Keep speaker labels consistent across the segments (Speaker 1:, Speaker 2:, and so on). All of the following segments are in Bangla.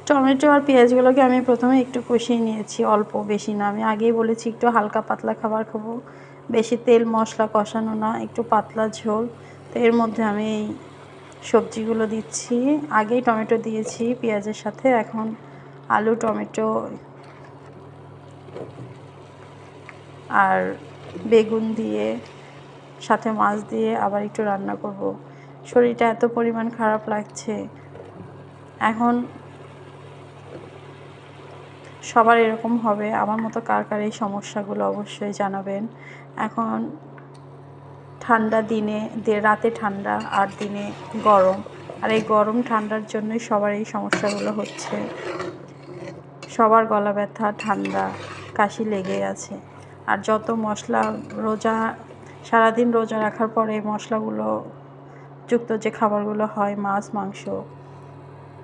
Speaker 1: টমেটো আর পেঁয়াজগুলোকে আমি প্রথমে একটু কষিয়ে নিয়েছি, অল্প, বেশি না। আমি আগেই বলেছি একটু হালকা পাতলা খাবার খাবো, বেশি তেল মশলা কষানো না, একটু পাতলা ঝোল। তো এর মধ্যে আমি এই সবজিগুলো দিচ্ছি। আগেই টমেটো দিয়েছি পেঁয়াজের সাথে, এখন আলু, টমেটো আর বেগুন দিয়ে সাথে মাছ দিয়ে আবার একটু রান্না করব। শরীরটা এত পরিমাণ খারাপ লাগছে এখন। সবার এরকম হবে, আমার মতো কার কার এই সমস্যাগুলো অবশ্যই জানাবেন। এখন ঠান্ডা দিনে, রাতে ঠান্ডা আর দিনে গরম, আর এই গরম ঠান্ডার জন্যই সবার এই সমস্যাগুলো হচ্ছে। সবার গলা ব্যথা, ঠান্ডা, কাশি লেগেই আছে। আর যত মশলা, রোজা, সারাদিন রোজা রাখার পরে মশলাগুলো যুক্ত যে খাবারগুলো হয়, মাছ, মাংস,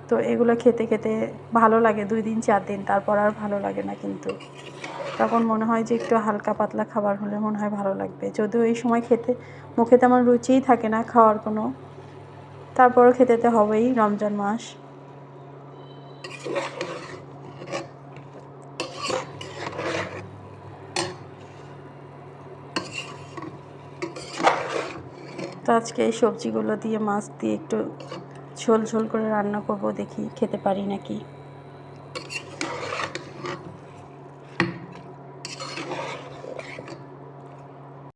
Speaker 1: তো এগুলো খেতে খেতে ভালো লাগে 2 দিন 4 দিন, তারপর আর ভালো লাগে না। কিন্তু তখন মনে হয় যে একটু হালকা পাতলা খাবার হলে মনে হয় ভালো লাগবে। যদিও এই সময় খেতে মুখে তেমন রুচিই থাকে না খাওয়ার কোনো, তারপরও খেতে তো হবেই, রমজান মাস। তো আজকে এই সবজিগুলো দিয়ে, মাছ দিয়ে একটু ঝোল ঝোল করে রান্না করব, দেখি খেতে পারি নাকি।